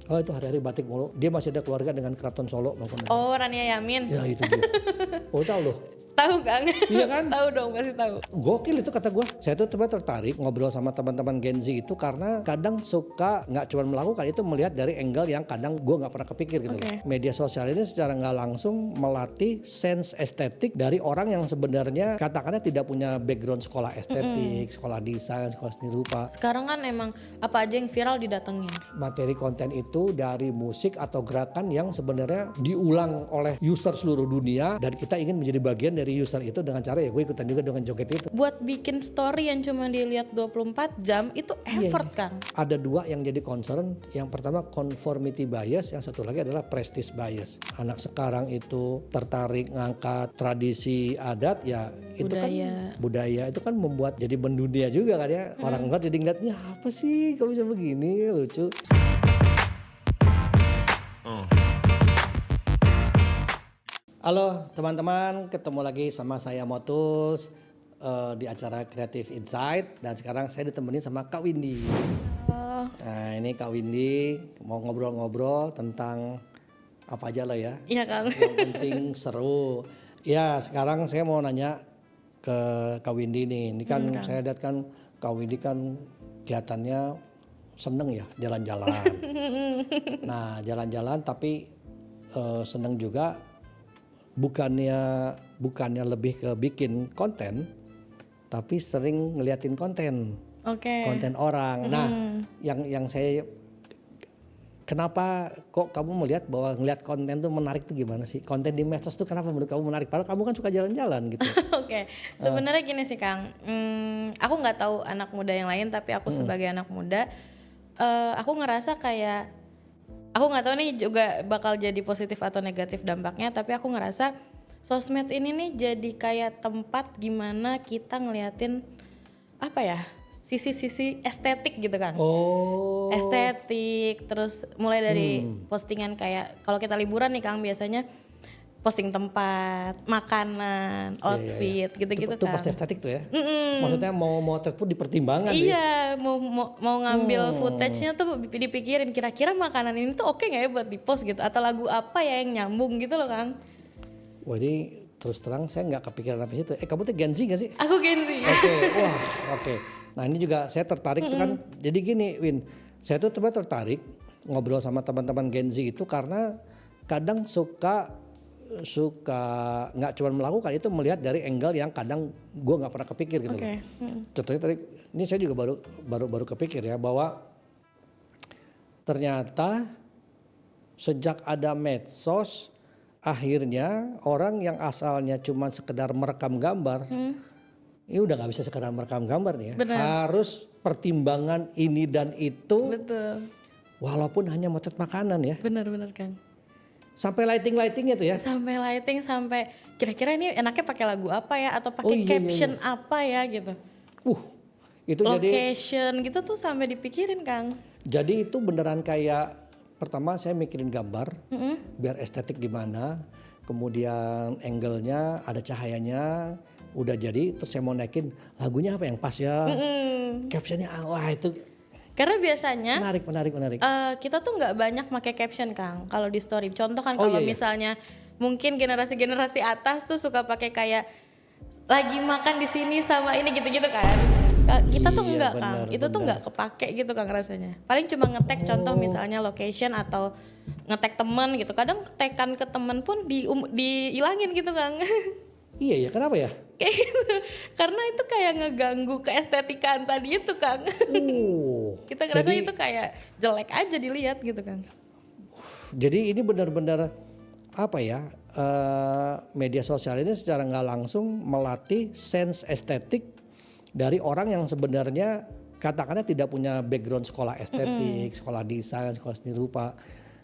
Oh itu hari-hari batik mulu. Dia masih ada keluarga dengan Keraton Solo. Oh, Rania Yamin. Ya itu dia. Oh tahu loh. Tahu Kang? Iya kan? Tahu dong, pasti tahu. Gokil itu kata gue. Saya tuh tertarik ngobrol sama teman-teman Gen Z itu karena kadang suka nggak cuma melakukan itu, melihat dari angle yang kadang gue nggak pernah kepikir gitu. Okay. Media sosial ini secara nggak langsung melatih sense estetik dari orang yang sebenarnya katakannya tidak punya background sekolah estetik, sekolah desain, sekolah seni rupa. Sekarang kan emang apa aja yang viral didatengin. Materi konten itu dari musik atau gerakan yang sebenarnya diulang oleh user seluruh dunia dan kita ingin menjadi bagian dari user itu dengan cara ya gue ikutan juga dengan joget itu. Buat bikin story yang cuma dilihat 24 jam itu effort kan. Ada dua yang jadi concern. Yang pertama conformity bias, yang satu lagi adalah prestige bias. Anak sekarang itu tertarik ngangkat tradisi adat ya itu Budaya. kan budaya itu kan membuat jadi mendunia juga kan ya. Orang ngeliat jadi ngeliatnya apa sih kalau bisa begini, lucu. Halo teman-teman, ketemu lagi sama saya Motus di acara Creative Insight dan sekarang saya ditemenin sama Kak Windy. Nah ini Kak Windy mau ngobrol-ngobrol tentang apa aja lah ya. Iya Kang. Yang penting seru. Ya sekarang saya mau nanya ke Kak Windy nih. Ini kan saya lihat kan Kak Windy kan kelihatannya seneng ya jalan-jalan. Nah jalan-jalan tapi seneng juga. Bukannya lebih ke bikin konten, tapi sering ngeliatin konten, konten orang. Nah, yang saya kenapa kok kamu melihat bahwa ngeliat konten tuh menarik tuh gimana sih? Konten di medsos tuh kenapa menurut kamu menarik? Padahal kamu kan suka jalan-jalan gitu. Oke, sebenarnya gini sih Kang, aku nggak tahu anak muda yang lain, tapi aku sebagai anak muda, aku ngerasa kayak aku nggak tahu nih juga bakal jadi positif atau negatif dampaknya, tapi aku ngerasa sosmed ini nih jadi kayak tempat gimana kita ngeliatin apa ya, sisi-sisi estetik gitu Kang. Oh. Estetik, terus mulai dari postingan kayak kalau kita liburan nih Kang biasanya posting tempat, makanan, outfit, gitu-gitu Itu Kang. pasti estetik tuh ya. Maksudnya mau motret pun dipertimbangkan. Iya, mau ngambil footage-nya tuh dipikirin kira-kira makanan ini tuh oke nggak ya buat di-post gitu, atau lagu apa ya yang nyambung gitu loh Kang. Wah ini terus terang saya nggak kepikiran sampai situ. Kamu tuh Gen Z gak sih? Aku Gen Z. Oke. Nah ini juga saya tertarik tuh kan. Jadi gini Win, saya tuh tertarik ngobrol sama teman-teman Gen Z itu karena kadang suka nggak cuma melakukan itu, melihat dari angle yang kadang gue nggak pernah kepikir gitu loh. Contohnya tadi ini saya juga baru kepikir ya bahwa ternyata sejak ada medsos akhirnya orang yang asalnya cuma sekedar merekam gambar ini udah nggak bisa sekedar merekam gambar nih ya. Bener. Harus pertimbangan ini dan itu. Betul. Walaupun hanya motret makanan ya. Bener Kang. Sampai lighting-lightingnya tuh ya. Sampai lighting, sampai kira-kira ini enaknya pakai lagu apa ya, atau pakai caption apa ya gitu. Itu location jadi, gitu tuh sampai dipikirin Kang. Jadi itu beneran kayak pertama saya mikirin gambar, biar estetik gimana, kemudian angle-nya ada cahayanya, udah jadi terus saya mau naikin lagunya apa yang pas ya, captionnya wah itu. Karena biasanya menarik. Kita tuh nggak banyak pakai caption Kang kalau di story. Contoh kan kalau misalnya mungkin generasi atas tuh suka pakai kayak lagi makan di sini sama ini gitu-gitu kan. Kita tuh enggak Kang. Itu tuh nggak kepake gitu Kang rasanya. Paling cuma ngetek contoh misalnya location atau ngetek teman gitu. Kadang tekan ke teman pun diilangin gitu Kang. Iya ya, kenapa ya? Kayak gitu. Karena itu kayak ngeganggu keestetikan tadi itu Kang. Kita ngerasa itu kayak jelek aja dilihat gitu Kang. Jadi ini benar-benar apa ya, media sosial ini secara nggak langsung melatih sense estetik dari orang yang sebenarnya katakannya tidak punya background sekolah estetik, sekolah desain, sekolah seni rupa.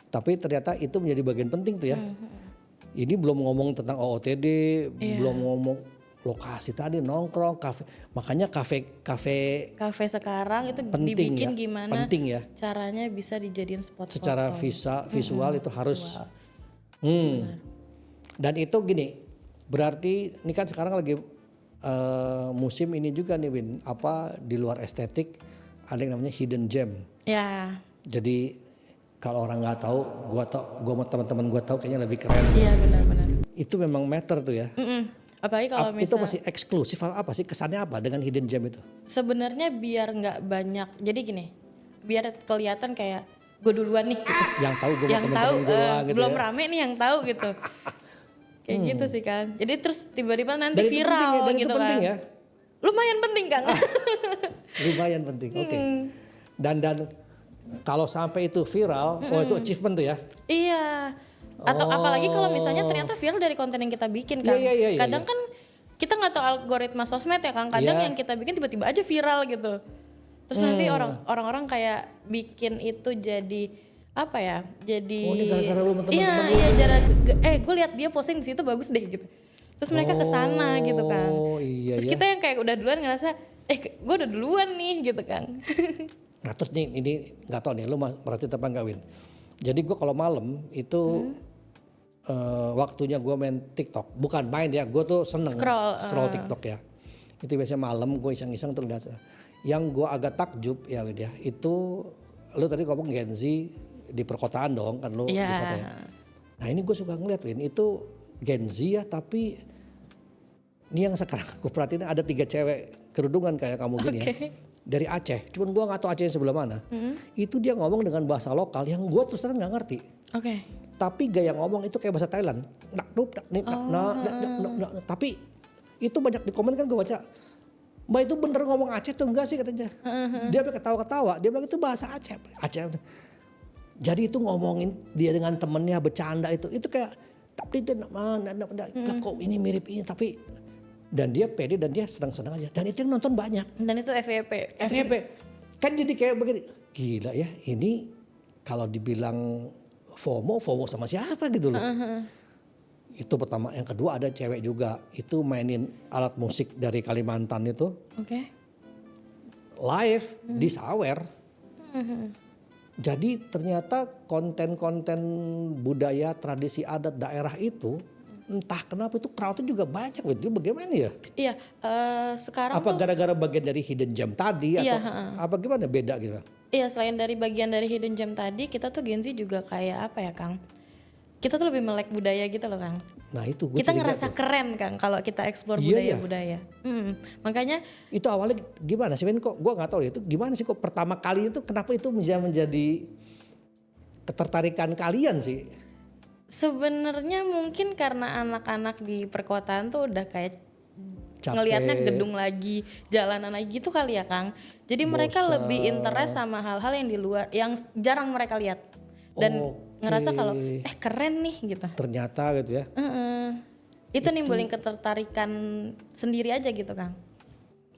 Tapi ternyata itu menjadi bagian penting tuh ya. Ini belum ngomong tentang OOTD, belum ngomong lokasi tadi, nongkrong, kafe. Makanya kafe sekarang itu penting dibikin ya, gimana penting ya. caranya bisa dijadiin spot secara foto. visual itu harus. Dan itu gini, berarti ini kan sekarang lagi musim ini juga nih Win, apa di luar estetik ada yang namanya hidden gem. Ya. Jadi kalau orang nggak tahu, gue sama teman-teman gue tahu kayaknya lebih keren. Iya benar-benar. Itu memang matter tuh ya. Apalagi kalau Itu misalnya masih eksklusif apa sih, kesannya apa dengan hidden gem itu? sebenarnya biar nggak banyak, jadi gini, biar kelihatan kayak gue duluan nih gitu. Yang tahu gue Yang sama tahu temen-temen gue doang gitu belum ya. rame nih yang tahu gitu. Kayak gitu sih Kang. Jadi terus tiba-tiba nanti Dan itu penting viral ya, dan gitu itu penting kan. ya. Lumayan penting Kang. Lumayan penting, oke. Dan kalau sampai itu viral, oh itu achievement tuh ya. Iya. Atau apalagi kalau misalnya ternyata viral dari konten yang kita bikin kan. Iya, Kadang kan kita nggak tahu algoritma sosmed ya Kang. Kadang Iya. yang kita bikin tiba-tiba aja viral gitu. Terus nanti orang-orang kayak bikin itu jadi apa ya? Jadi Oh, ini gara-gara lu sama teman-teman lu. Iya, gue lihat dia posting di situ bagus deh gitu. Terus mereka kesana gitu kan. Oh iya Terus ya. kita yang kayak udah duluan ngerasa gue udah duluan nih gitu kan. Nah terus nih ini nggak tahu nih lu berarti apa enggak Win. Jadi gue kalau malam itu waktunya gue main TikTok. Bukan main ya, gue tuh seneng scroll TikTok ya. Itu biasanya malam gue iseng-iseng tuh lihat. Yang gue agak takjub ya Win ya, itu lu tadi ngomong Gen Z di perkotaan dong kan lu di kota ya. Nah ini gue suka ngeliat Win, itu Gen Z ya tapi ini yang sekarang gue perhatiin ada 3 cewek kerudungan kayak kamu gini ya. Dari Aceh, cuman gue gak tahu Aceh sebelah mana. Itu dia ngomong dengan bahasa lokal yang gue terus terang gak ngerti. Oke. Tapi gaya ngomong itu kayak bahasa Thailand. Tapi itu banyak di komen kan gue baca. Mbak itu bener ngomong Aceh tuh enggak sih katanya. Dia sampai ketawa-ketawa, dia bilang itu bahasa Aceh. Jadi itu ngomongin dia dengan temennya bercanda itu kayak tapi dia kok ini mirip ini tapi dan dia pede dan dia senang-senang aja dan itu yang nonton banyak. Dan itu FYP. Kan jadi kayak begini gila ya ini kalau dibilang FOMO sama siapa gitu loh. Itu pertama. Yang kedua ada cewek juga itu mainin alat musik dari Kalimantan itu live di Sawer. Jadi ternyata konten-konten budaya tradisi adat daerah itu entah kenapa itu crowdnya juga banyak. Itu bagaimana ya? Iya, sekarang apa tuh gara-gara bagian dari hidden gem tadi iya, atau apa gimana beda gitu? Iya, selain dari bagian dari hidden gem tadi, kita tuh Gen Z juga kayak apa ya Kang? Kita tuh lebih melek budaya gitu loh Kang. Nah itu gue Kita ngerasa keren Kang kalau kita explore budaya-budaya. Makanya itu awalnya gimana sih Ben, kok gue nggak tahu ya itu gimana sih kok pertama kali itu kenapa itu menjadi ketertarikan kalian sih? sebenarnya mungkin karena anak-anak di perkotaan tuh udah kayak Capek. ngelihatnya gedung lagi, jalanan lagi gitu kali ya Kang. Jadi mereka lebih interest sama hal-hal yang di luar yang jarang mereka lihat. Dan ngerasa kalau keren nih gitu. Ternyata gitu ya. Itu nimbulin ketertarikan sendiri aja gitu Kang.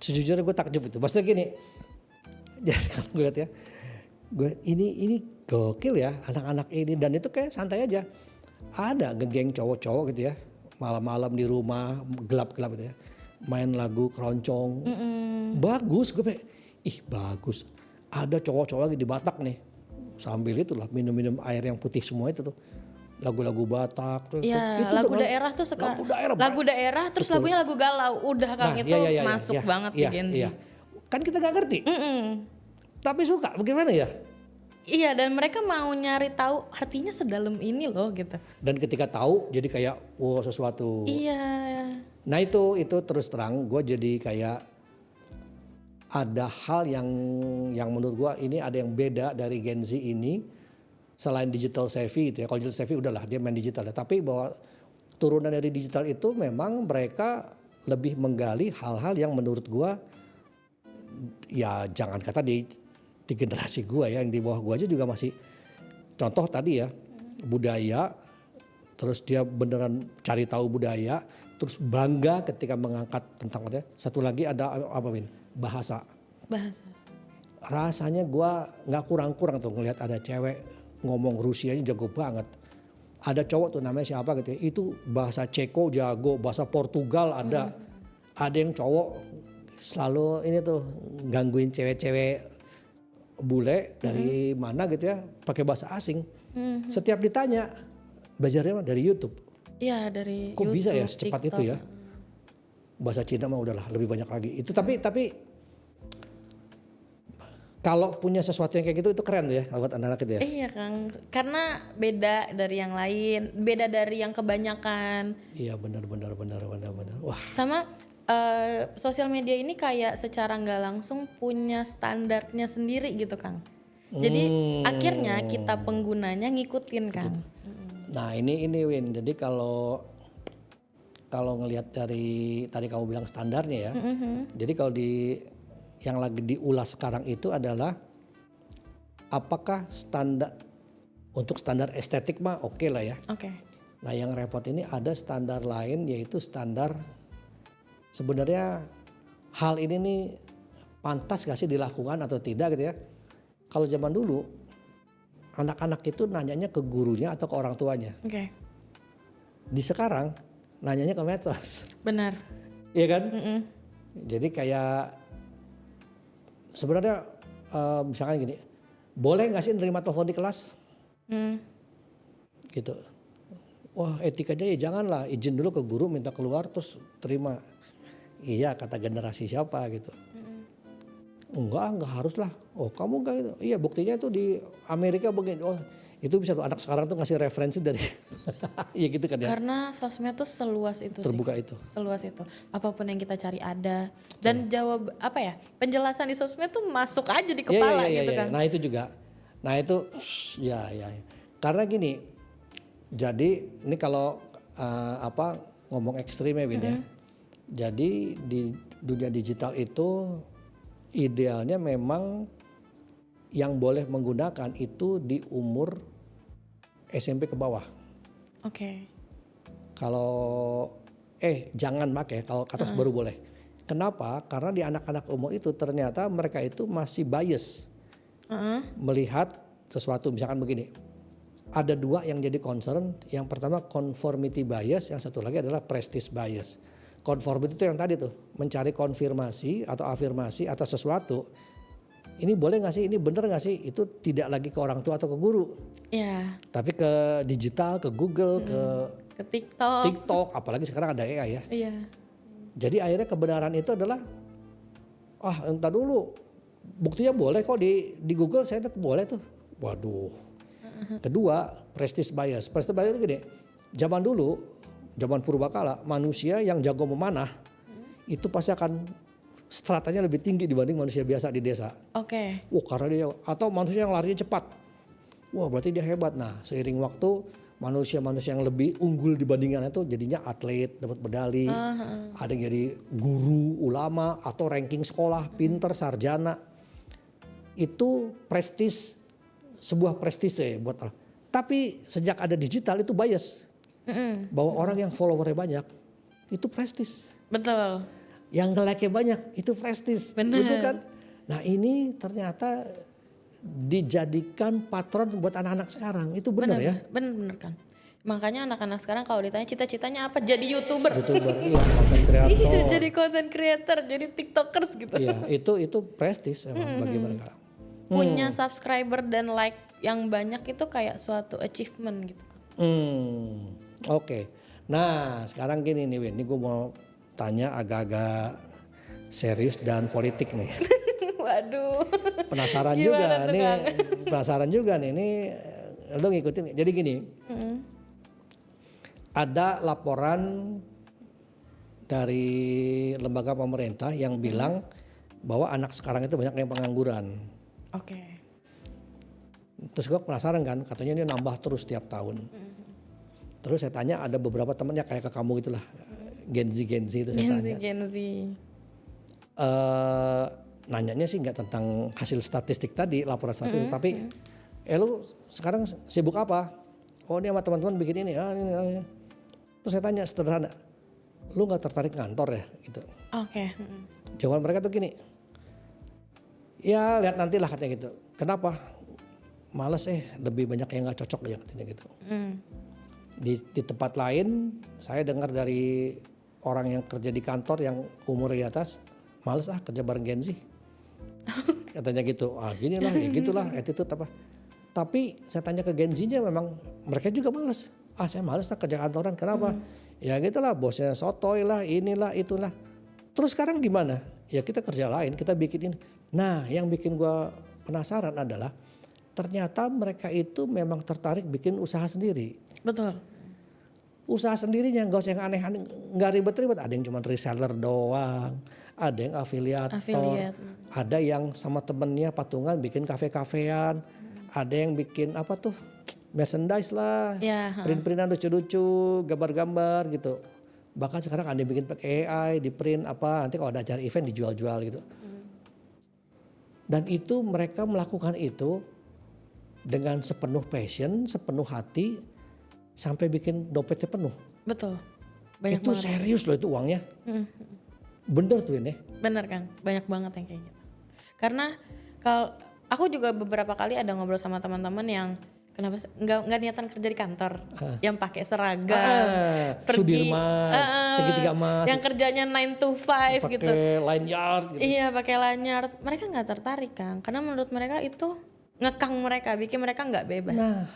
Sejujurnya gue takjub itu. Maksudnya gini, jadi kalau gue lihat ya, gue ini gokil ya anak-anak ini dan itu kayak santai aja. Ada geng cowok-cowok gitu ya, malam-malam di rumah gelap-gelap gitu ya, main lagu keroncong, bagus gue kayak, ih bagus. Ada cowok-cowok lagi di Batak nih, sambil itulah minum-minum air yang putih semua itu tuh. Lagu-lagu Batak tuh. Iya, itu lagu daerah tuh sekarang. Lagu daerah terus betul. lagunya lagu galau. Udah Kang itu masuk banget di Gen Z. Kan kita gak ngerti. Tapi suka bagaimana ya? Iya, dan mereka mau nyari tahu artinya sedalam ini loh gitu. Dan ketika tahu jadi kayak wow sesuatu. Iya. Nah itu terus terang gue jadi kayak ada hal yang menurut gue ini ada yang beda dari Gen Z ini. Selain digital savvy gitu ya, kalau digital savvy udahlah dia main digital ya. Tapi bahwa turunan dari digital itu memang mereka lebih menggali hal-hal yang menurut gua ya jangan kata di generasi gua ya, yang di bawah gua aja juga masih contoh tadi ya budaya, terus dia beneran cari tahu budaya, terus bangga ketika mengangkat tentang budaya. Satu lagi ada apa Win? Bahasa. Rasanya gua nggak kurang-kurang tuh ngelihat ada cewek ngomong Rusianya jago banget. Ada cowok tuh namanya siapa gitu ya, itu bahasa Ceko jago, bahasa Portugal ada. Ada yang cowok selalu ini tuh gangguin cewek-cewek bule dari mana gitu ya, pakai bahasa asing. Setiap ditanya, belajarnya dari YouTube. Iya, dari Kok YouTube, bisa ya secepat TikTok. itu ya? Bahasa Cina mah udahlah lebih banyak lagi. Itu tapi kalau punya sesuatu yang kayak gitu itu keren tuh ya buat anak-anak itu ya. Iya Kang, karena beda dari yang lain, beda dari yang kebanyakan. Iya benar. Wah. Sama sosial media ini kayak secara nggak langsung punya standarnya sendiri gitu Kang. Jadi akhirnya kita penggunanya ngikutin Kang. Nah ini Win, jadi kalau ngelihat dari tadi kamu bilang standarnya ya, jadi kalau yang lagi diulas sekarang itu adalah apakah untuk standar estetik mah oke lah ya. Oke. Nah yang repot ini ada standar lain yaitu standar sebenarnya hal ini nih pantas gak sih dilakukan atau tidak gitu ya. Kalau zaman dulu anak-anak itu nanyanya ke gurunya atau ke orang tuanya. Oke. Di sekarang nanyanya ke medsos. Benar. Iya kan? Jadi kayak sebenarnya misalkan gini, boleh nggak sih nerima telepon di kelas? Gitu. Wah etikanya ya janganlah, izin dulu ke guru minta keluar terus terima. Iya kata generasi siapa gitu. Enggak harus lah. Oh kamu enggak itu. Iya buktinya itu di Amerika begini. Oh itu bisa tuh anak sekarang tuh ngasih referensi dari iya gitu kan ya. Karena sosmed tuh seluas itu terbuka sih. itu. Seluas itu. Apapun yang kita cari ada. Dan jawab apa ya? Penjelasan di sosmed tuh masuk aja di kepala gitu kan. Nah itu juga. Nah itu ya. Karena gini. Jadi ini kalau ngomong ekstrim ya Win ya. Jadi di dunia digital itu idealnya memang yang boleh menggunakan itu di umur SMP ke bawah. Oke. Kalau jangan pakai, kalau ke atas baru boleh. Kenapa? Karena di anak-anak umur itu ternyata mereka itu masih bias melihat sesuatu. Misalkan begini, ada dua yang jadi concern. Yang pertama conformity bias, yang satu lagi adalah prestige bias. Conformity itu yang tadi tuh, mencari konfirmasi atau afirmasi atas sesuatu. Ini boleh gak sih, ini bener gak sih, itu tidak lagi ke orang tua atau ke guru. Iya. Tapi ke digital, ke Google, Ke TikTok. TikTok, apalagi sekarang ada AI ya. Iya. Jadi akhirnya kebenaran itu adalah, entar dulu, buktinya boleh kok di Google saya tetap boleh tuh. Waduh. Kedua, prestige bias. Prestige bias itu gini, zaman dulu, zaman purbakala, manusia yang jago memanah, itu pasti akan stratanya lebih tinggi dibanding manusia biasa di desa. Oke. Karena dia atau manusia yang larinya cepat. Wah, berarti dia hebat. Nah, seiring waktu manusia-manusia yang lebih unggul dibandingkan itu jadinya atlet, dapat medali. Ada yang jadi guru, ulama atau ranking sekolah, pinter, sarjana. Itu prestis, sebuah prestise buat orang. Tapi sejak ada digital itu bias. Bahwa orang yang followernya banyak itu prestis. Betul. Yang like-nya banyak itu prestis, betul kan? Nah ini ternyata dijadikan patron buat anak-anak sekarang, itu benar ya? Bener kan. Makanya anak-anak sekarang kalau ditanya cita-citanya apa, jadi YouTuber. Iya, content creator. Iya, jadi content creator, jadi TikTokers gitu. Iya, itu prestis emang bagi mereka. Punya subscriber dan like yang banyak itu kayak suatu achievement gitu. Oke. Nah sekarang gini nih Win, ini gue mau tanya agak-agak serius dan politik nih. Waduh. Penasaran juga nih. Penasaran juga nih. Ini lo ngikutin. Jadi gini. Ada laporan dari lembaga pemerintah yang bilang bahwa anak sekarang itu banyak yang pengangguran. Oke. Terus gue penasaran kan, katanya ini nambah terus tiap tahun. Terus saya tanya ada beberapa temennya kayak ke kamu gitulah. Gen Z itu saya tanya. Gen Z. Nanyanya sih nggak tentang hasil statistik tadi, laporan statistik, tapi lu sekarang sibuk apa? Oh ini sama teman-teman bikin ini. Ini. Terus saya tanya sederhana, lu nggak tertarik ngantor ya? Gitu. Oke. Jawaban mereka tuh gini, ya lihat nantilah katanya gitu. Kenapa? Males lebih banyak yang nggak cocok ya katanya gitu. Di tempat lain saya dengar dari orang yang kerja di kantor yang umur di atas, males kerja bareng Gen Z. Katanya gitu, gini lah, ya gitulah, attitude apa. Tapi saya tanya ke Gen Z-nya memang mereka juga males. Saya males kerja kantoran, kenapa? Ya gitulah, bosnya sotoy lah, inilah, itulah. Terus sekarang gimana? Ya kita kerja lain, kita bikin ini. Nah yang bikin gua penasaran adalah ternyata mereka itu memang tertarik bikin usaha sendiri. Betul. Usaha sendirinya nggak usah yang aneh-aneh, nggak ribet-ribet. Ada yang cuma reseller doang, ada yang afiliator, ada yang sama temennya patungan bikin kafe-kafean, ada yang bikin apa tuh merchandise lah, print-printan lucu-lucu, gambar-gambar gitu. Bahkan sekarang ada yang bikin pakai AI, di print apa, nanti kalau ada acara event dijual-jual gitu. Dan itu mereka melakukan itu dengan sepenuh passion, sepenuh hati, sampai bikin dompetnya penuh. Betul. Banyak itu banget. Serius loh itu uangnya. Bener tuh ini. Bener Kang, banyak banget yang kayak gitu. Karena kalau aku juga beberapa kali ada ngobrol sama teman-teman yang kenapa nggak niatan kerja di kantor, yang pakai seragam, pergi Sudirman, segitiga emas, yang kerjanya 9 to 5 gitu. Pakai lanyard gitu. Iya, pakai lanyard. Mereka nggak tertarik Kang, karena menurut mereka itu ngekang mereka, bikin mereka nggak bebas. Nah,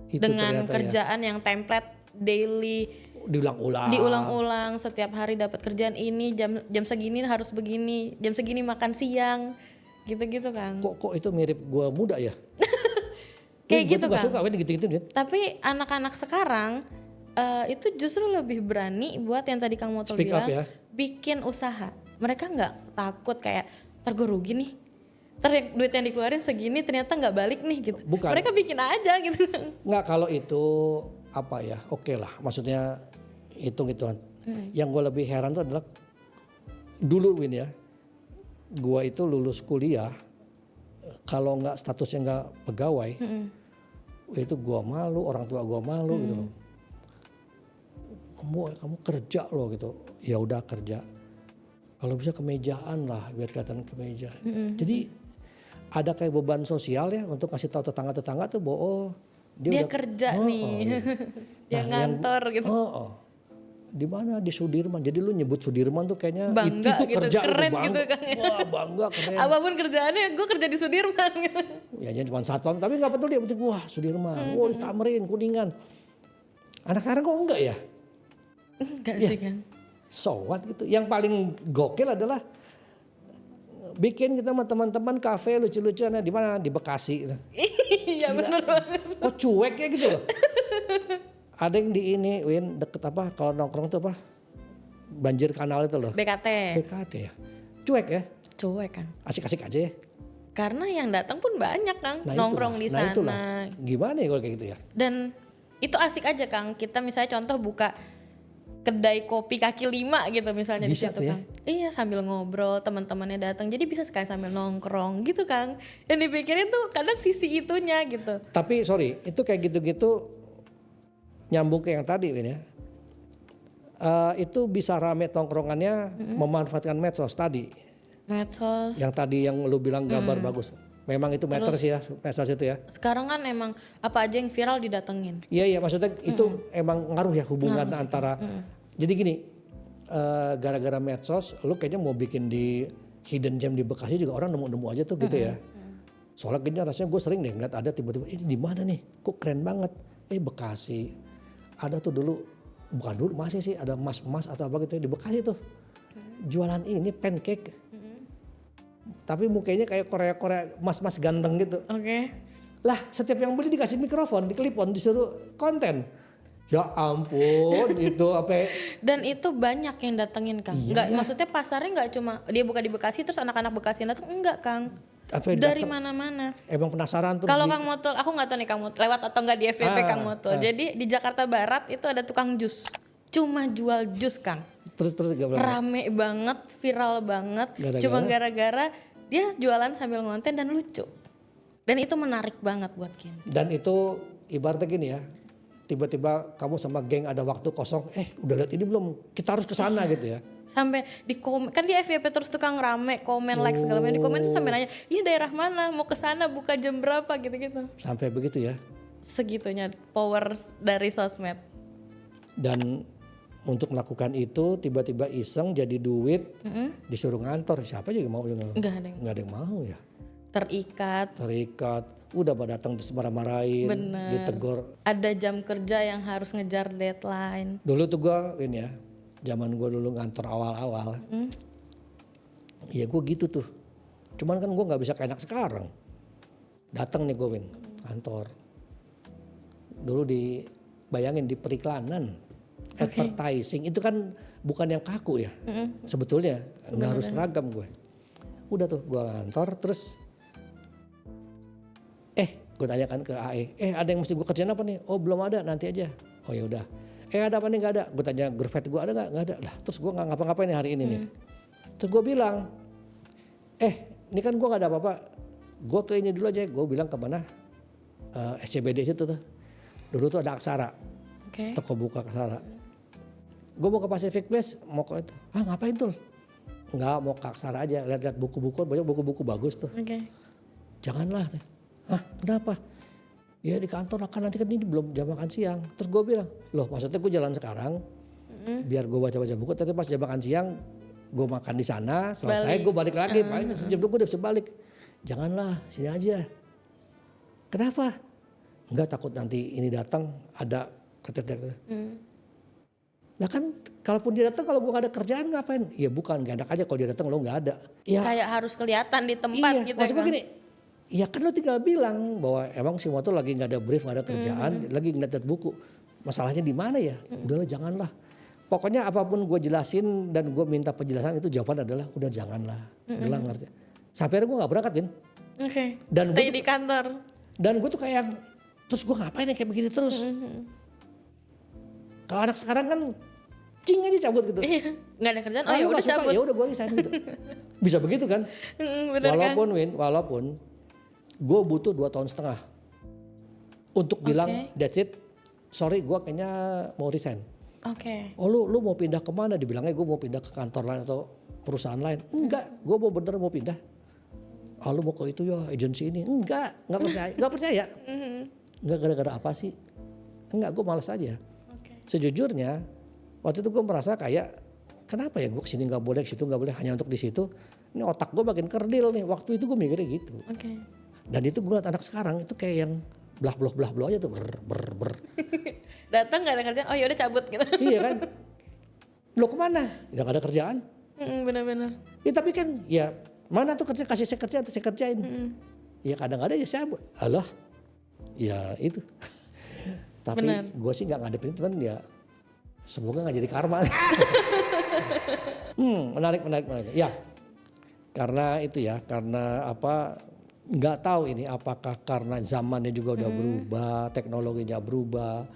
itu dengan kerjaan yang template daily, diulang-ulang setiap hari dapat kerjaan ini, jam segini harus begini, jam segini makan siang, gitu-gitu Kang. Kok itu mirip gua muda ya? Kayak gitu Kang. Suka gitu-gitu. Tapi anak-anak sekarang itu justru lebih berani buat yang tadi Kang Motol Speak bilang, up ya. bikin usaha. Mereka nggak takut kayak rugi nih. Duit yang dikeluarin segini ternyata nggak balik nih gitu. Bukan. Mereka bikin aja gitu. Nggak, kalau itu apa ya, oke lah. Maksudnya hitung-hitungan. Yang gue lebih heran tuh adalah dulu Win ya. Gue itu lulus kuliah, kalau nggak statusnya nggak pegawai, itu gue malu, orang tua gue malu gitu loh. Kamu kerja loh gitu. Ya udah kerja. Kalau bisa kemejaan lah biar kelihatan kemeja. Jadi ada kayak beban sosial ya untuk kasih tahu tetangga-tetangga tuh bahwa dia kerja nih. Dia ngantor gitu. Di mana? Di Sudirman. Jadi lu nyebut Sudirman tuh kayaknya bangga itu gitu, kerja keren bangga. gitu kan. Wah, bangga keren. Apapun kerjaannya gue kerja di Sudirman gitu. Ya cuma satpam tapi nggak betul dia penting wah Sudirman. Wah, di Tamrin, Kuningan. Anak sekarang kok enggak ya? Enggak sih kan. So what gitu. Yang paling gokil adalah bikin kita sama teman-teman kafe lucu-lucuan di mana? Di Bekasi. Iya benar banget. Kok cuek ya gitu loh. Ada yang di ini Win deket apa kalau nongkrong tuh apa? Banjir kanal itu loh. BKT ya. Cuek ya. Cuek kan. Asik-asik aja ya. Karena yang datang pun banyak Kang, nongkrong di sana. Itulah. Gimana ya kalau kayak gitu ya? Dan itu asik aja Kang. Kita misalnya contoh buka kedai kopi kaki 5 gitu misalnya bisa di situ Kang. Iya, sambil ngobrol, teman-temannya datang. Jadi bisa sekali sambil nongkrong gitu Kang. Yang dipikirin tuh kadang sisi itunya gitu. Tapi sorry, itu kayak gitu-gitu nyambung ke yang tadi Win ya. Itu bisa rame tongkrongannya memanfaatkan medsos tadi. Medsos. Yang tadi yang lu bilang gambar bagus. Memang itu matters ya, medsos itu ya. Sekarang kan emang apa aja yang viral didatengin. Iya maksudnya itu emang ngaruh ya hubungan antara. Jadi gini, gara-gara medsos, lu kayaknya mau bikin di hidden gem di Bekasi juga orang nemu-nemu aja tuh gitu ya. Soalnya gini rasanya gue sering deh ngeliat ada tiba-tiba ini di mana nih, kok keren banget. Bekasi, ada tuh dulu, bukan dulu masih sih ada mas-mas atau apa gitu ya di Bekasi tuh. Jualan ini pancake. Tapi mukanya kayak Korea-Korea mas-mas ganteng gitu. Oke. Lah setiap yang beli dikasih mikrofon, diklipon, disuruh konten. Ya ampun itu apa? Dan itu banyak yang datengin Kang. Iya, maksudnya pasarnya nggak cuma dia buka di Bekasi terus anak-anak Bekasi yang datang, enggak Kang. Dari mana-mana. Emang penasaran tuh. Kalau Kang Motol, aku nggak tahu nih Kang Motol lewat atau nggak di FYP Kang Motol. Jadi di Jakarta Barat itu ada tukang jus. Cuma jual jus Kang. Terus gak berapa? Rame banget, viral banget. Cuma gara-gara dia jualan sambil ngonten dan lucu. Dan itu menarik banget buat Kids. Dan itu ibaratnya gini ya. Tiba-tiba kamu sama geng ada waktu kosong, udah lihat ini belum? Kita harus ke sana gitu ya. Sampai di komen, kan di FYP terus tukang rame, komen, like segala macam. Di komen itu sampai nanya, ini daerah mana? Mau ke sana buka jam berapa gitu-gitu. Sampai begitu ya. Segitunya power dari sosmed. Dan untuk melakukan itu tiba-tiba iseng jadi duit, disuruh ngantor. Siapa juga mau? Nggak ada yang mau ya. Terikat. Udah pada datang terus marah-marahin, ditegur. Ada jam kerja yang harus ngejar deadline. Dulu tuh gue ini ya, zaman gue dulu ngantor awal-awal. Iya gue gitu tuh. Cuman kan gue nggak bisa kayak anak sekarang. Datang nih gue Win, kantor. Dulu bayangin di periklanan, advertising itu kan bukan yang kaku ya. Sebetulnya nggak harus seragam gue. Udah tuh gue kantor terus gue tanyakan ke AE, ada yang mesti gue kerjain apa nih? Oh belum ada, nanti aja. Oh ya udah. Ada apa nih? Nggak ada. Gue tanya grup chat gue ada nggak? Nggak ada. Lah terus gue nggak ngapa-ngapain nih hari ini nih. Terus gue bilang, ini kan gue nggak ada apa-apa. Gue ke ini dulu aja. Gue bilang kemana? SCBD situ tuh. Dulu tuh ada Aksara. Toko buka Aksara. Gue mau ke Pacific Place, mau ke itu. Ngapain tuh? Nggak, mau ke Aksara aja. Lihat-lihat buku-buku, banyak buku-buku bagus tuh. Janganlah. Kenapa? Ya di kantor kan nanti kan ini belum jam makan siang. Terus gue bilang, loh maksudnya gue jalan sekarang, biar gue baca-baca buku. Tapi pas jam makan siang, gue makan di sana, selesai gue balik lagi. Paling jam 2 gue udah bisa balik. Janganlah, sini aja. Kenapa? Enggak, takut nanti ini datang ada keteter. Nah kan kalaupun dia datang kalau gue gak ada kerjaan ngapain? Ya bukan, gak enak aja kalau dia datang lo gak ada. Ya, kayak harus kelihatan di tempat gitu. Maksud gue gini, ya kan lo tinggal bilang bahwa emang si Moto lagi gak ada brief, gak ada kerjaan, lagi ngeliat buku. Masalahnya di mana ya? Udahlah janganlah. Pokoknya apapun gue jelasin dan gue minta penjelasan itu jawaban adalah udah janganlah. Udahlah ngerti. Sampai akhirnya gue gak berangkat kan. Dan stay di kantor. Dan gue tuh kayak, terus gue ngapain ya kayak begini terus. Kalau anak sekarang kan cing aja cabut gitu. Gak ada kerjaan, ya udah cabut. Ya udah gue resign gitu. Bisa begitu kan. Walaupun Win, walaupun gue butuh 2,5 tahun untuk bilang that's it. Sorry gue kayaknya mau resign. Oh lu mau pindah kemana? Dibilangnya gue mau pindah ke kantor lain atau perusahaan lain. Enggak, gue mau bener mau pindah. Lu mau ke itu ya agensi ini. Enggak percaya. Enggak gara-gara apa sih? Enggak, gue malas aja. Sejujurnya waktu itu gue merasa kayak kenapa ya gue kesini gak boleh, kesitu gak boleh, hanya untuk di situ. Ini otak gue makin kerdil nih. Waktu itu gue mikirnya gitu. Dan itu gue liat anak sekarang itu kayak yang blah aja tuh ber. Datang gak ada kerjaan, ya udah cabut gitu. Iya kan? Lo kemana? Gak ada kerjaan. Benar-benar. Ya tapi kan ya mana tuh kerja, kasih saya kerja atau saya kerjain. Ya kadang-kadang ya saya alah ya itu. Tapi gue sih gak ngadepin itu kan ya semoga gak jadi karma. Menarik. Ya karena itu ya, karena apa nggak tahu ini apakah karena zamannya juga udah berubah, teknologinya berubah,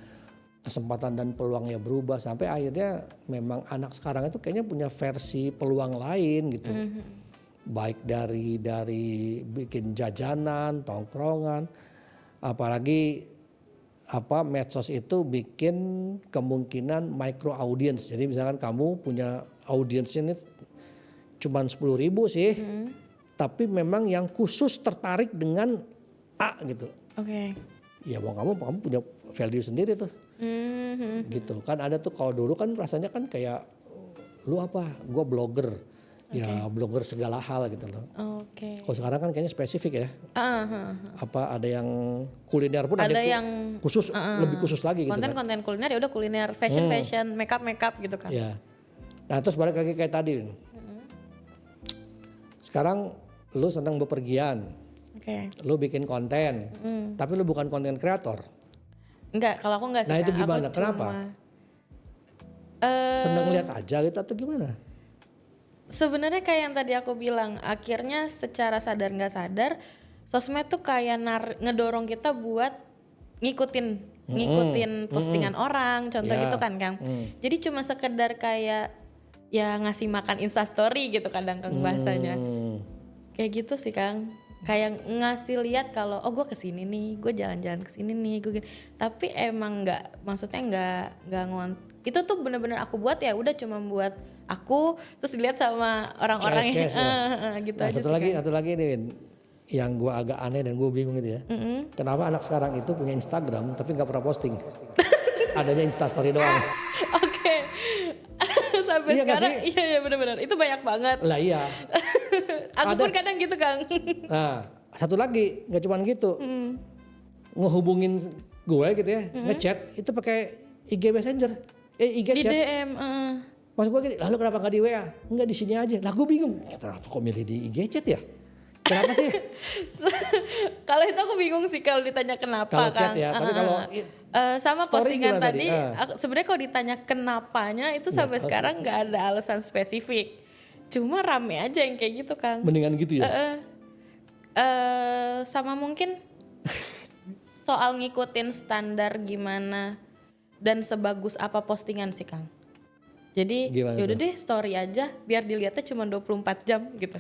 kesempatan dan peluangnya berubah sampai akhirnya memang anak sekarang itu kayaknya punya versi peluang lain gitu. Baik dari bikin jajanan, tongkrongan, apalagi medsos itu bikin kemungkinan micro audience. Jadi misalkan kamu punya audience ini cuman 10.000 sih. Tapi memang yang khusus tertarik dengan A gitu. Ya mau kamu punya value sendiri tuh. Gitu kan ada tuh kalau dulu kan rasanya kan kayak lu apa? Gue blogger. Ya blogger segala hal gitu loh. Kalau sekarang kan kayaknya spesifik ya. Apa ada yang kuliner pun ada yang khusus, lebih khusus lagi gitu kan. Konten kuliner ya udah kuliner, fashion, makeup gitu kan. Ya. Nah terus balik lagi kayak tadi. Sekarang lu senang bepergian, lu bikin konten, tapi lu bukan konten kreator. Enggak, kalau aku enggak sih. Nah itu gimana? Kenapa? Seneng lihat aja gitu atau gimana? Sebenarnya kayak yang tadi aku bilang, akhirnya secara sadar nggak sadar, sosmed tuh kayak ngedorong kita buat ngikutin postingan orang, contoh gitu kan Kang. Jadi cuma sekedar kayak ya ngasih makan instastory gitu kadang Kang bahasanya. Kayak gitu sih Kang. Kayak ngasih lihat kalau gue kesini nih, gue jalan-jalan kesini nih, gue gini. Tapi emang maksudnya nggak itu tuh bener-bener aku buat ya udah cuma buat aku terus dilihat sama orang-orang gitu nah, aja satu lagi nih yang gue agak aneh dan gue bingung gitu ya. Kenapa anak sekarang itu punya Instagram tapi nggak pernah posting? Adanya Instastory doang. Sampai iya sekarang iya benar-benar itu banyak banget. Lah iya. Aku pun kadang gitu Kang. Nah satu lagi nggak cuma gitu, ngehubungin gue gitu ya, ngechat itu pakai IG Messenger, IG di chat. DM. Maksud gue gini, lalu kenapa nggak di WA? Nggak di sini aja. Lah gue bingung, kenapa kok milih di IG chat ya? Kenapa sih? Kalau itu aku bingung sih kalau ditanya kenapa Kalau Kang. chat ya, tapi kalau sama story postingan gimana tadi, sebenarnya kalau ditanya kenapanya itu sampai sekarang nggak ada alasan spesifik. Cuma rame aja yang kayak gitu Kang. mendingan gitu ya? Sama mungkin soal ngikutin standar gimana dan sebagus apa postingan sih Kang. Jadi yaudah deh story aja biar dilihatnya cuma 24 jam gitu.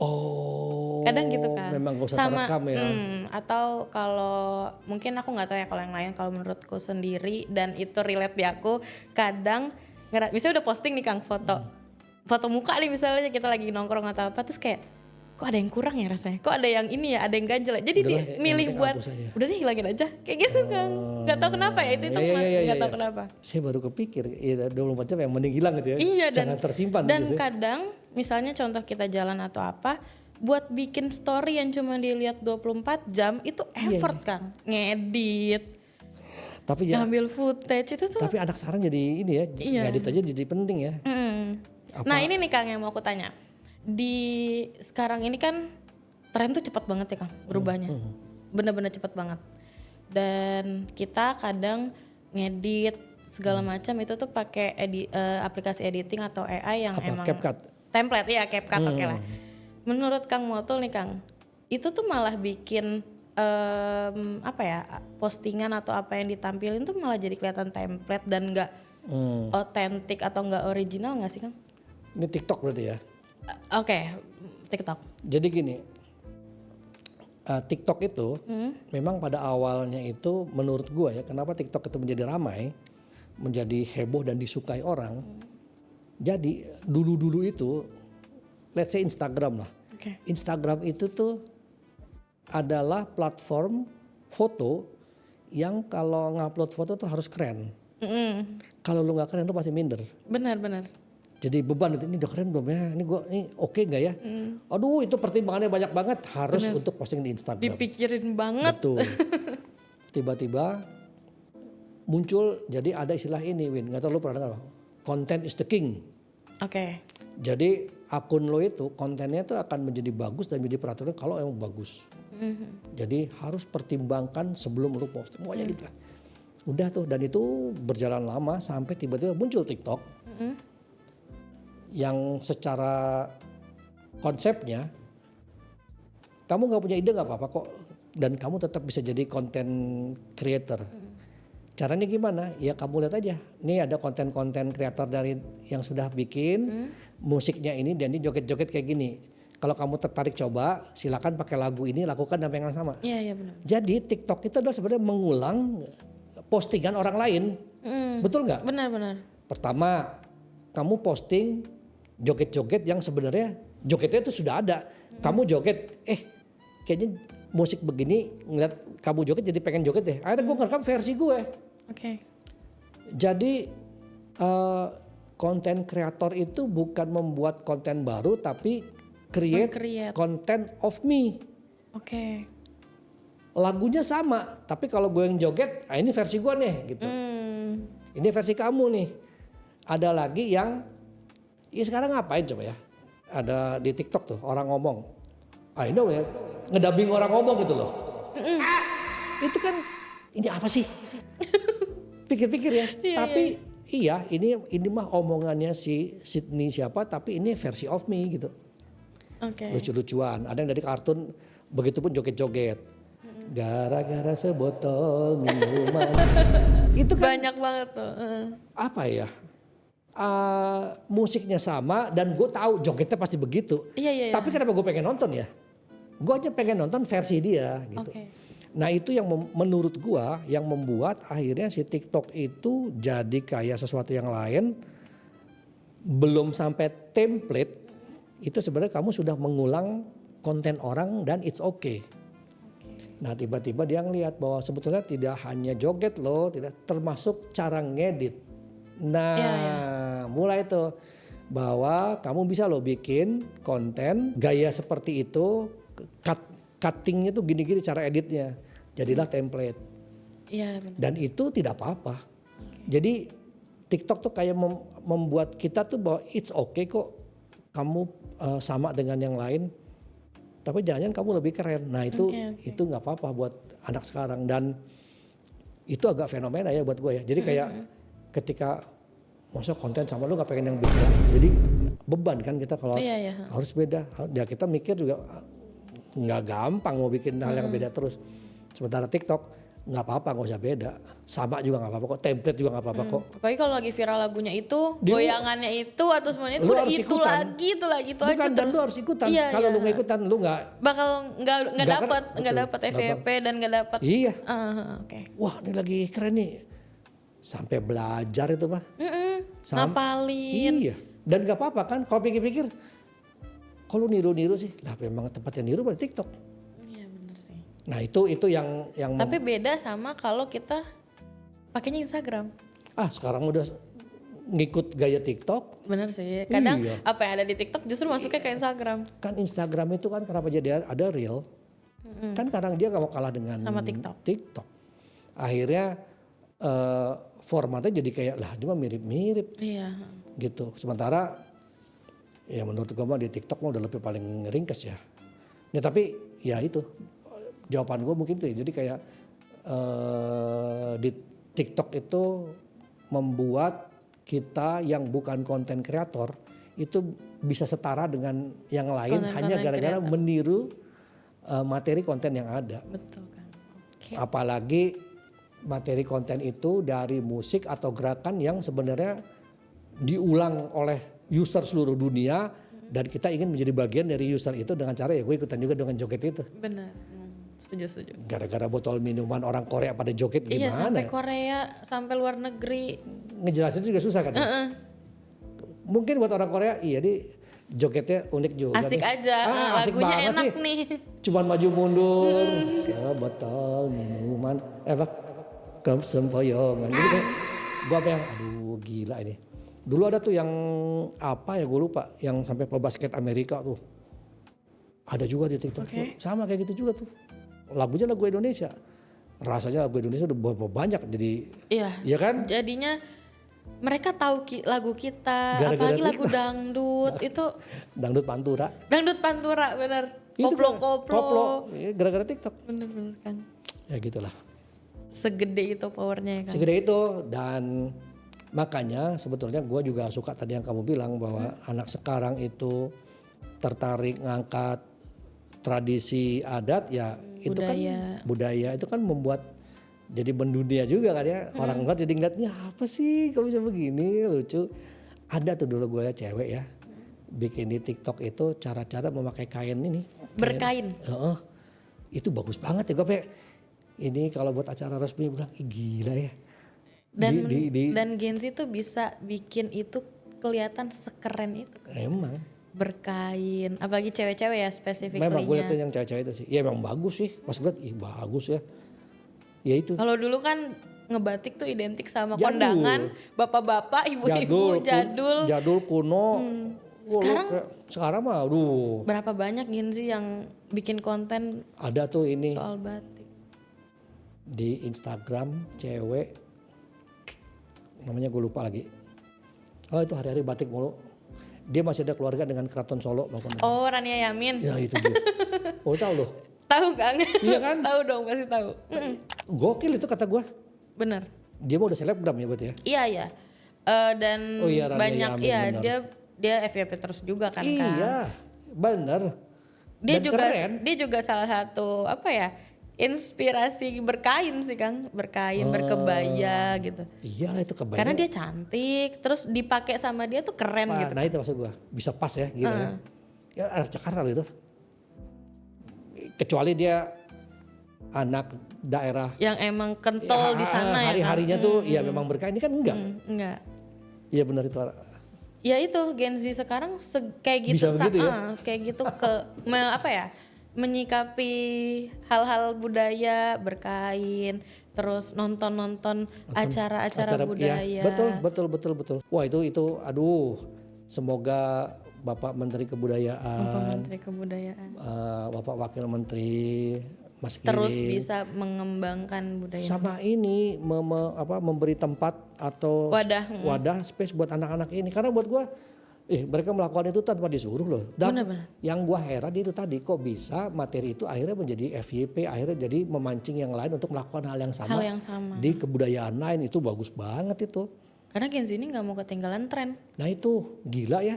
Oh. Kadang gitu kan. Memang gak usah terekam ya. Atau kalau mungkin aku nggak tahu ya kalau yang lain, kalau menurutku sendiri dan itu relate di aku, kadang misalnya udah posting nih Kang foto muka nih misalnya kita lagi nongkrong atau apa, terus kayak kok ada yang kurang ya rasanya, kok ada yang ini ya, ada yang ganjel ya. Jadi dia milih buat udah deh hilangin aja kayak gitu Kang. Nggak tahu kenapa ya itu nggak tahu kenapa. Saya baru kepikir ya 24 jam yang mending hilang gitu ya. Iya, jangan tersimpan dan gitu. Kadang misalnya contoh kita jalan atau apa, buat bikin story yang cuma dilihat 24 jam itu effort Kang, ngedit, tapi ya, ngambil footage itu tuh. Tapi anak sekarang jadi ini ya, ngedit aja jadi penting ya. Nah ini nih Kang yang mau aku tanya, di sekarang ini kan tren tuh cepat banget ya Kang berubahnya, bener-bener cepat banget. Dan kita kadang ngedit segala macam itu tuh pakai aplikasi editing atau AI yang emang CapCut. Template ya, CapCut oke lah. Menurut Kang Motul nih Kang, itu tuh malah bikin postingan atau apa yang ditampilin tuh malah jadi kelihatan template dan nggak otentik atau nggak original nggak sih Kang? Ini TikTok berarti ya? Oke, TikTok. Jadi gini, TikTok itu memang pada awalnya itu menurut gua ya, kenapa TikTok itu menjadi ramai, menjadi heboh dan disukai orang. Jadi dulu-dulu itu, let's say Instagram lah. Instagram itu tuh adalah platform foto yang kalau ngupload foto tuh harus keren. Kalau lu nggak keren lu pasti minder. Benar. Jadi beban itu, ini udah keren belum ya? Ini oke nggak ya? Aduh itu pertimbangannya banyak banget harus untuk posting di Instagram. Dipikirin banget. Betul. Tiba-tiba muncul, jadi ada istilah ini Win, nggak tahu lu pernah dengar? Content is the king. Oke. Jadi akun lo itu kontennya itu akan menjadi bagus dan menjadi peraturan kalau emang bagus. Jadi harus pertimbangkan sebelum lo post. Pokoknya gitu lah. Udah tuh, dan itu berjalan lama sampai tiba-tiba muncul TikTok. Yang secara konsepnya kamu nggak punya ide nggak apa-apa kok, dan kamu tetap bisa jadi content creator. Caranya gimana? Ya kamu lihat aja. Nih ada konten-konten kreator dari yang sudah bikin musiknya ini dan ini joget-joget kayak gini. Kalau kamu tertarik coba, silakan pakai lagu ini, lakukan apa yang sama. Iya benar. Jadi TikTok itu adalah sebenarnya mengulang postingan orang lain. Betul nggak? Benar. Pertama, kamu posting joget-joget yang sebenarnya jogetnya itu sudah ada. Kamu joget, kayaknya musik begini, ngeliat kamu joget jadi pengen joget deh. Akhirnya gue ngerekam versi gue. Oke. Jadi konten kreator itu bukan membuat konten baru, tapi create konten of me. Oke. Lagunya sama, tapi kalau gue yang joget, ini versi gue nih gitu. Ini versi kamu nih. Ada lagi yang, ya sekarang ngapain coba ya? Ada di TikTok tuh orang ngomong. Ini ya, ngedabing orang ngomong gitu loh. Itu kan, ini apa sih? Pikir-pikir ya. Tapi iya, ini mah omongannya si Sydney siapa, tapi ini versi of me gitu. Lucu-lucuan. Ada yang dari kartun, begitupun joget-joget. Gara-gara sebotol minuman. Itu kan banyak banget tuh. Apa ya? Musiknya sama dan gue tahu jogetnya pasti begitu. Iya. Tapi kenapa gue pengen nonton ya? Gue aja pengen nonton versi dia gitu. Nah itu yang menurut gue yang membuat akhirnya si TikTok itu jadi kayak sesuatu yang lain. Belum sampai template, itu sebenarnya kamu sudah mengulang konten orang dan it's okay. Nah tiba-tiba dia ngeliat bahwa sebetulnya tidak hanya joget loh, tidak termasuk cara ngedit. Nah mulai tuh bahwa kamu bisa loh bikin konten gaya seperti itu, cuttingnya tuh gini-gini cara editnya, jadilah template. Iya benar. Dan itu tidak apa-apa. Jadi TikTok tuh kayak membuat kita tuh bahwa it's okay kok kamu sama dengan yang lain. tapi jangan-jangan kamu lebih keren. Nah itu Oke. itu nggak apa-apa buat anak sekarang, dan itu agak fenomena ya buat gue ya. Jadi kayak ketika masa konten sama lu nggak pengen yang beda, jadi beban kan kita kalau harus beda. Ya kita mikir juga nggak gampang mau bikin hal yang beda terus. Sementara TikTok nggak apa-apa, nggak usah beda, sama juga nggak apa-apa kok, template juga nggak apa-apa kok. Apalagi kalau lagi viral lagunya itu, goyangannya itu atau semuanya itu udah itu lagi itu bukan, aja dan terus. lu harus ikutan. Kalau lu nggak ikutan lu nggak bakal nggak dapat FYP dan nggak dapat. Iya. Oke. Wah ini lagi keren nih, sampai belajar itu Pak. Ngapalin. Iya. Dan nggak apa-apa kan kalau pikir-pikir, kalau niru-niru sih, lah memang tempatnya niru pada TikTok. Iya benar sih. Nah itu yang tapi beda sama kalau kita pakainya Instagram. Sekarang udah ngikut gaya TikTok. Bener sih. Kadang apa yang ada di TikTok justru masuknya ke Instagram. Kan Instagram itu kan kenapa jadi ada reel? Kan kadang dia gak mau kalah dengan sama TikTok. Akhirnya formatnya jadi kayak lah dia mah mirip-mirip. Iya. Gitu. Sementara ya menurut gue mah di TikTok mah udah lebih paling ringkas ya. Ya tapi ya itu jawaban gue mungkin tuh ya. Jadi kayak di TikTok itu membuat kita yang bukan konten kreator itu bisa setara dengan yang lain hanya gara-gara meniru materi konten yang ada. Betul kan. Okay. Apalagi materi konten itu dari musik atau gerakan yang sebenarnya diulang oleh user seluruh dunia dan kita ingin menjadi bagian dari user itu dengan cara ya gue ikutan juga dengan joget itu. Benar. Setuju. Gara-gara botol minuman orang Korea pada joget gimana? Iya sampai Korea, sampai luar negeri. Ngejelasin juga susah kan? Mungkin buat orang Korea iya di jogetnya unik juga. Asik nih. aja, Asik lagunya banget enak sih. nih. Cuman maju mundur, botol minuman, sempoyongan. Jadi kayak gue apa yang, aduh gila ini. Dulu ada tuh yang apa ya gue lupa, yang sampai pebasket Amerika tuh. Ada juga di TikTok. Sama kayak gitu juga tuh. Lagunya lagu Indonesia. Rasanya lagu Indonesia udah banyak jadi. Iya kan? Jadinya mereka tahu lagu kita, Gara-gara apalagi lagu dangdut itu. Dangdut Pantura. Dangdut Pantura bener. Koplo. Koplo. Gara-gara TikTok. Bener kan. Ya gitulah. Segede itu powernya kan. Segede itu, dan makanya sebetulnya gue juga suka tadi yang kamu bilang bahwa anak sekarang itu tertarik ngangkat tradisi adat ya. Itu kan budaya itu kan membuat jadi mendunia juga kan ya. Orang ngeliat jadi ngeliatnya apa sih kok bisa begini, lucu. Ada tuh dulu gue liat cewek ya bikin di TikTok itu cara-cara memakai kain ini. Berkain. Itu bagus banget ya gue kayak ini kalau buat acara resmi bilang gila ya. Dan Gen Z tuh bisa bikin itu kelihatan sekeren itu. Emang. Berkain, apalagi cewek-cewek ya spesifiknya. Memang gue liatin yang cewek-cewek itu sih. Ya memang bagus sih. Pas gue liat, bagus ya. Ya itu. Kalau dulu kan ngebatik tuh identik sama kondangan, bapak-bapak, ibu-ibu, jadul kuno. Sekarang mah aduh. Berapa banyak Gen Z yang bikin konten ada tuh ini soal batik. Di Instagram cewek namanya gue lupa lagi. Oh itu hari-hari batik mulu. Dia masih ada keluarga dengan Keraton Solo. Oh Rania Yamin. Ya itu dia. Oh tahu loh. Tahu Kang? Iya kan? Tahu dong, pasti tahu. Gokil itu kata gue. Bener. Dia mau udah selebgram ya berarti ya? Iya. Dan banyak Yamin, dia FYP terus juga kan. Iya, bener. Dia juga salah satu apa ya? Inspirasi berkain sih Kang, berkebaya gitu. Iyalah itu kebaya. Karena dia cantik, terus dipakai sama dia tuh keren gitu. Nah itu maksud gue, bisa pas ya gitu ya. Ya anak Jakarta loh itu. Kecuali dia anak daerah yang emang kental di sana ya. Hari-harinya tuh ya memang berkain, ini kan enggak. Enggak. Iya benar itu. Ya itu Gen Z sekarang kayak gitu, kayak gitu apa ya? Menyikapi hal-hal budaya, berkain, terus nonton acara-acara budaya. Ya, betul. Wah itu aduh, semoga Bapak Menteri Kebudayaan, Bapak Wakil Menteri Mas Giring terus bisa mengembangkan budaya. Sama ini memberi tempat atau wadah space buat anak-anak ini. Karena buat gue Mereka melakukan itu tanpa disuruh loh. Dan Benar-benar. yang gua heran itu tadi kok bisa materi itu akhirnya menjadi FYP, akhirnya jadi memancing yang lain untuk melakukan hal yang sama. Hal yang sama. Di kebudayaan lain itu bagus banget itu. Karena Gen Z ini nggak mau ketinggalan tren. Nah itu gila ya.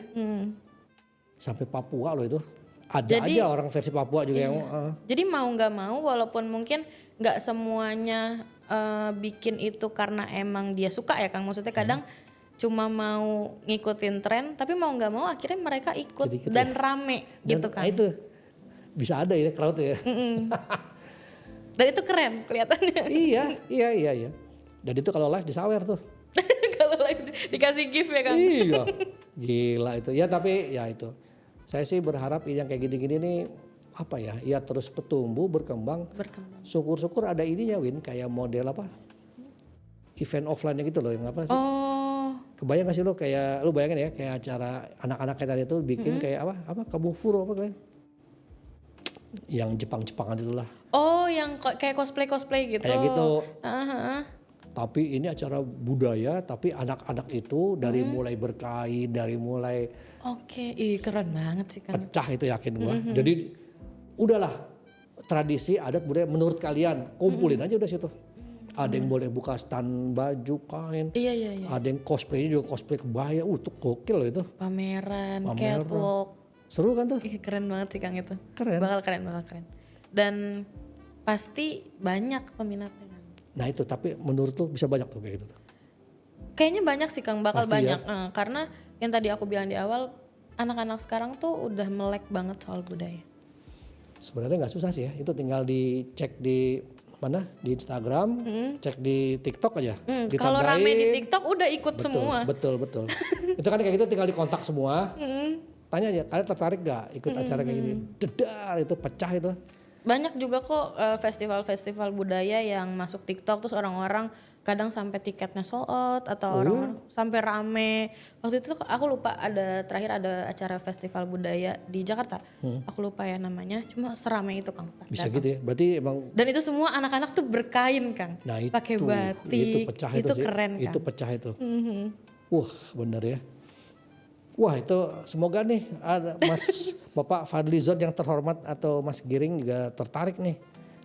Sampai Papua loh itu. Ada Jadi- aja orang versi Papua juga yang Jadi mau nggak mau, walaupun mungkin nggak semuanya bikin itu karena emang dia suka ya Kang. Maksudnya kadang cuma mau ngikutin tren, tapi mau nggak mau akhirnya mereka ikut Jadi ikut dan rame dan gitu kan. itu bisa ada ya crowd ya. Dan itu keren kelihatannya. iya. Dan itu kalau live disawer tuh. Kalau live dikasih gift ya Kang. Iya. Gila itu. Ya tapi ya itu. Saya sih berharap yang kayak gini-gini nih apa ya? Ya terus bertumbuh, berkembang. Syukur-syukur ada ininya Win, kayak model apa? Event offline-nya gitu loh, yang apa sih? Oh, Kebayang gak sih lo kayak lu bayangin ya kayak acara anak-anak kayak tadi itu bikin kayak apa? Kabufuro apa kayak? Yang Jepang-Jepangan itulah. oh yang kayak cosplay gitu. Kayak gitu. Aha. Tapi ini acara budaya, tapi anak-anak itu dari mulai berkain, dari mulai Oke, ih keren banget sih Kang. pecah itu yakin gua. Jadi udahlah tradisi adat budaya menurut kalian kumpulin aja udah situ. Ada yang boleh buka stand baju kain, Iya. ada yang cosplaynya juga cosplay kebaya, tuh gokil loh itu. Pameran, Pameran. catwalk. Seru kan tuh? Ih, keren banget sih Kang itu. Keren. Bakal keren. Dan pasti banyak peminatnya Kang. Nah itu tapi menurut lu bisa banyak tuh kayak gitu. Kayaknya banyak sih Kang, bakal Pasti ya. banyak. Karena yang tadi aku bilang di awal, anak-anak sekarang tuh udah melek banget soal budaya. Sebenarnya nggak susah sih ya, itu tinggal dicek di mana, di Instagram, cek di TikTok aja. Kalau Ditandai. rame di TikTok udah ikut semua. Betul. Itu kan kayak gitu tinggal dikontak semua. Tanya aja, kalian tertarik gak ikut acara kayak gini? Jedar itu pecah itu. Banyak juga kok festival-festival budaya yang masuk TikTok terus orang-orang kadang sampai tiketnya sold out atau orang sampai rame. Waktu itu aku lupa terakhir ada acara festival budaya di Jakarta. Aku lupa ya namanya, cuma serame itu Kang pas Bisa datang. gitu ya, berarti emang Dan itu semua anak-anak tuh berkain Kang. nah itu, Pakai batik. itu pecah itu sih. Keren Kang. Itu pecah itu. Wah bener ya. Wah itu semoga nih ada Mas Bapak Fadlizon yang terhormat atau Mas Giring juga tertarik nih.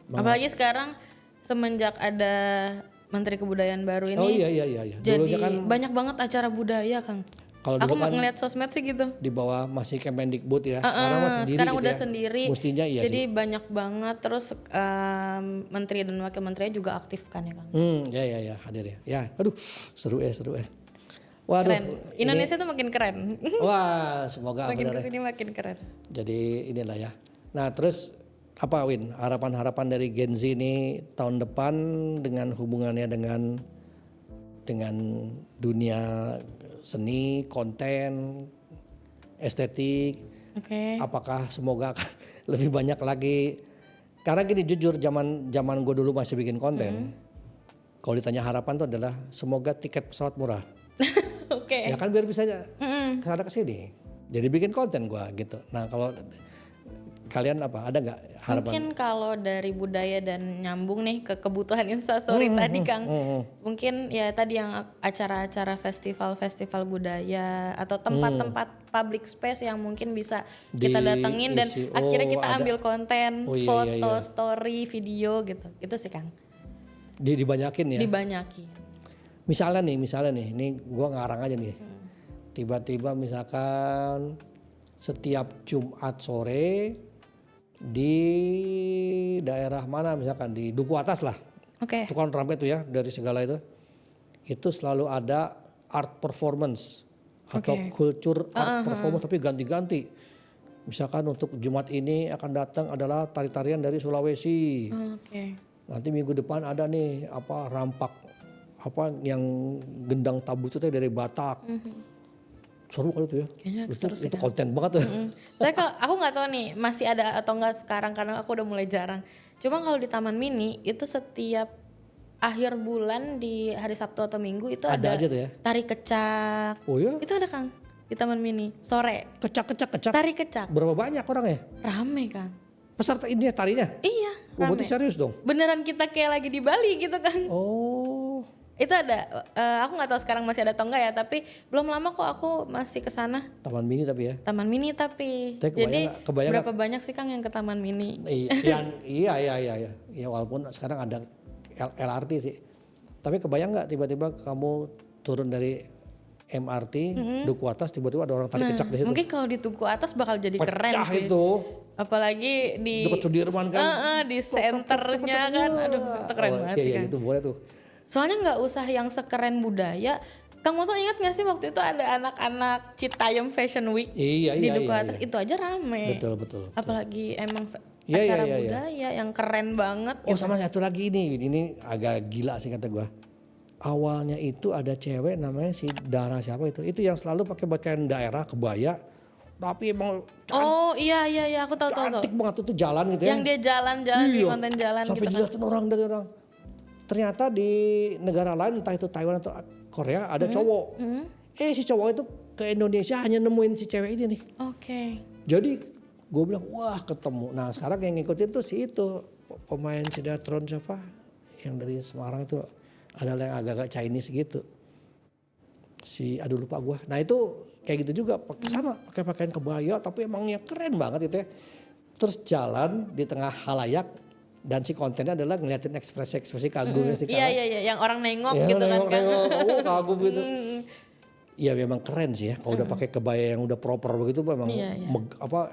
Apalagi sekarang semenjak ada Menteri Kebudayaan baru ini. Oh iya. Jadi Dulunya kan banyak banget acara budaya Kang. kalau Aku dulu kan ngeliat sosmed sih gitu. di bawah masih Kemendikbud ya. Sekarang mas sendiri Sekarang gitu udah ya. sendiri. Mestinya iya Jadi sih. banyak banget terus menteri dan wakil menterinya juga aktif kan ya Kang. Ya hadir ya. Ya, aduh seru ya. Waduh. Keren. Indonesia tuh makin keren. Wah, semoga Makin benar ya. kesini makin keren. Jadi inilah ya. Nah, terus apa Win? Harapan-harapan dari Gen Z ini tahun depan dengan hubungannya dengan dunia seni, konten, estetik. Oke. Apakah semoga akan lebih banyak lagi? Karena gini jujur zaman gue dulu masih bikin konten. Kalau ditanya harapan tuh adalah semoga tiket pesawat murah. Oke. Ya kan biar bisa kesana kesini. Jadi bikin konten gua gitu. Nah kalau kalian apa? Ada nggak harapan? Mungkin kalau dari budaya dan nyambung nih ke kebutuhan Instastory tadi Kang. Mungkin ya tadi yang acara-acara festival-festival budaya atau tempat-tempat public space yang mungkin bisa kita datengin dan Diisi. akhirnya kita ada. ambil konten, Oh, iya, foto, iya. story, video gitu. Itu sih Kang. Dibanyakin ya. Dibanyakin. Misalnya nih, ini gua ngarang aja nih. Tiba-tiba misalkan setiap Jumat sore di daerah mana misalkan di Duku Atas lah. Oke. Itu kan ramai tuh ya dari segala itu. Itu selalu ada art performance atau culture art performance tapi ganti-ganti. Misalkan untuk Jumat ini akan datang adalah tari-tarian dari Sulawesi. Oke. Nanti minggu depan ada nih rampak yang gendang tabu itu dari Batak. Seru kali itu ya. Kayaknya seru sih, itu Kang. konten banget tuh. Saya kalau aku nggak tahu nih masih ada atau enggak sekarang karena aku udah mulai jarang. Cuma kalau di Taman Mini itu setiap akhir bulan di hari Sabtu atau Minggu itu Ada ada aja tuh ya. tari kecak. Oh ya? Itu ada Kang di Taman Mini sore. Kecak. Tari kecak. Berapa banyak orangnya? Rame Kang. Peserta ini tarinya? Iya, Oh, berarti rame. serius dong? Beneran kita kayak lagi di Bali gitu kan. Oh. Itu ada, aku nggak tahu sekarang masih ada atau enggak ya, tapi belum lama kok aku masih ke sana. Taman mini tapi ya. Taman mini tapi. Tapi Jadi kebayang berapa banyak sih Kang yang ke taman mini? Iya. Ya walaupun sekarang ada LRT sih. Tapi kebayang nggak tiba-tiba kamu turun dari MRT Duku Atas tiba-tiba ada orang tarik kecak di situ. Mungkin kalau di Duku Atas bakal jadi keren Pecah sih. itu. Apalagi di dekat Sudirman kan. di senternya kan. Aduh, itu keren banget sih Kang. Itu boleh tuh. Soalnya nggak usah yang sekeren budaya. Kang Moto ingat nggak sih waktu itu ada anak-anak Citayam Fashion Week Iya, di iya, Duku iya, Atas, iya. itu aja rame. Betul. Apalagi emang Iya, acara iya. budaya yang keren banget. Oh sama satu lagi ini agak gila sih kata gua. Awalnya itu ada cewek namanya si Dara siapa itu yang selalu pakai pakaian daerah kebaya. Tapi emang Oh iya aku tahu. cantik banget tuh jalan gitu ya. Yang dia jalan-jalan di Iya, konten jalan sampai gitu kan. dilihatin orang dari orang. Ternyata di negara lain entah itu Taiwan atau Korea ada cowok. Si cowok itu ke Indonesia hanya nemuin si cewek ini nih. Oke. Jadi gue bilang wah ketemu. Nah sekarang yang ngikutin tuh si itu pemain sinetron siapa yang dari Semarang itu adalah yang agak-agak Chinese gitu. Aduh lupa gue. Nah itu kayak gitu juga sama pakai pakaian kebaya tapi emangnya keren banget gitu ya. Terus jalan di tengah halayak dan si kontennya adalah ngeliatin ekspresi kagumnya si kawan. Iya, yang orang nengok Ya, gitu kan. nengok, kagum gitu. Iya memang keren sih ya kalau udah pakai kebaya yang udah proper begitu memang Iya.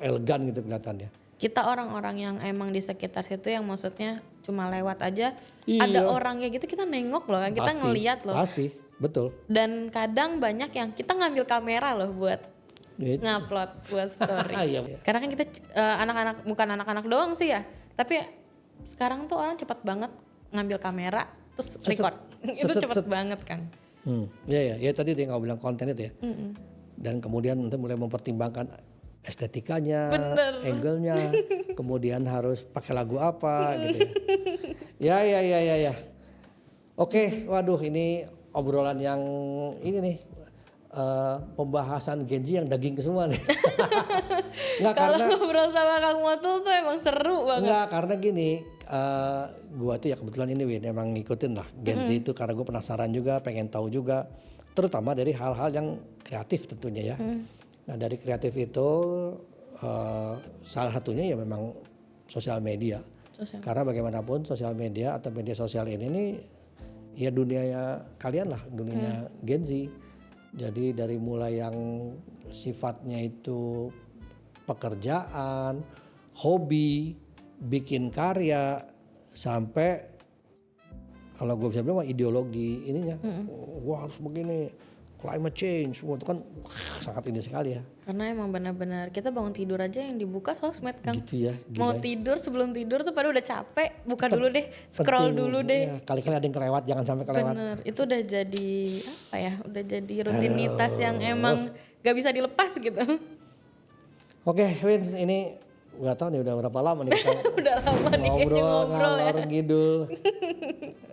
elegan gitu kelihatannya. Kita orang-orang yang emang di sekitar situ yang maksudnya cuma lewat aja, Iya. ada orang kayak gitu kita nengok loh kan, kita ngeliat loh. Pasti, betul. Dan kadang banyak yang kita ngambil kamera loh buat Gitu. ngupload buat story. Iya. Karena kan kita anak-anak, bukan anak-anak doang sih ya, tapi sekarang tuh orang cepat banget ngambil kamera terus record. Itu cepat banget kan. Ya tadi dia nggak bilang konten itu ya. Dan kemudian nanti mulai mempertimbangkan estetikanya, Bener. angle-nya, kemudian harus pakai lagu apa gitu ya. Ya. Oke, waduh ini obrolan yang ini nih pembahasan Gen Z yang daging semua nih. Kalau ngobrol sama Kang Motul tuh emang seru banget. Enggak, karena gini, gua tuh ya kebetulan ini Win emang ngikutin lah Gen Z itu karena gue penasaran juga, pengen tahu juga, terutama dari hal-hal yang kreatif tentunya ya. Nah dari kreatif itu salah satunya ya memang sosial media. Karena bagaimanapun sosial media atau media sosial ini nih ya dunianya kalian lah, dunianya Gen Z. Jadi dari mulai yang sifatnya itu pekerjaan, hobi, bikin karya, sampai kalau gue bisa bilang ideologi ininya, wah harus begini, climate change, itu kan sangat ini sekali ya. Karena emang benar-benar kita bangun tidur aja yang dibuka sosmed Kang. Gitu ya. Mau tidur sebelum tidur tuh pada udah capek, buka dulu deh, scroll dulu deh. Ya, kali-kali ada yang kelewat, jangan sampai kelewat. Bener, itu udah jadi apa ya? Udah jadi rutinitas yang emang gak bisa dilepas gitu. Oke, Win, ini nggak tahu nih udah berapa lama nih kita Udah lama nih kayaknya ngobrol ya. ngalor ngidul.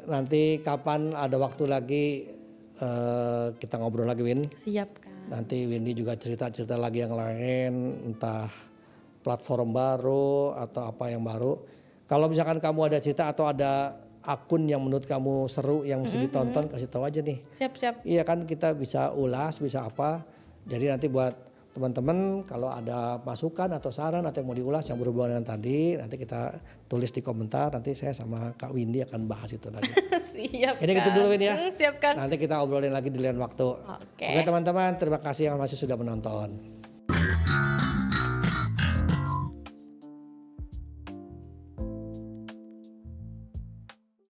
Nanti kapan ada waktu lagi kita ngobrol lagi Win. Siap Kang. Nanti Windy juga cerita-cerita lagi yang lain, entah platform baru atau apa yang baru. Kalau misalkan kamu ada cerita atau ada akun yang menurut kamu seru yang mesti ditonton, kasih tahu aja nih. Siap. Iya kan kita bisa ulas, bisa apa. Jadi nanti buat teman-teman kalau ada masukan atau saran atau yang mau diulas yang berhubungan dengan tadi, nanti kita tulis di komentar, nanti saya sama Kak Windy akan bahas itu nanti. Siap Ini gitu dulu Win ya. Siap Kang. Nanti kita obrolin lagi di lain waktu. Oke. Oke teman-teman, terima kasih yang masih sudah menonton.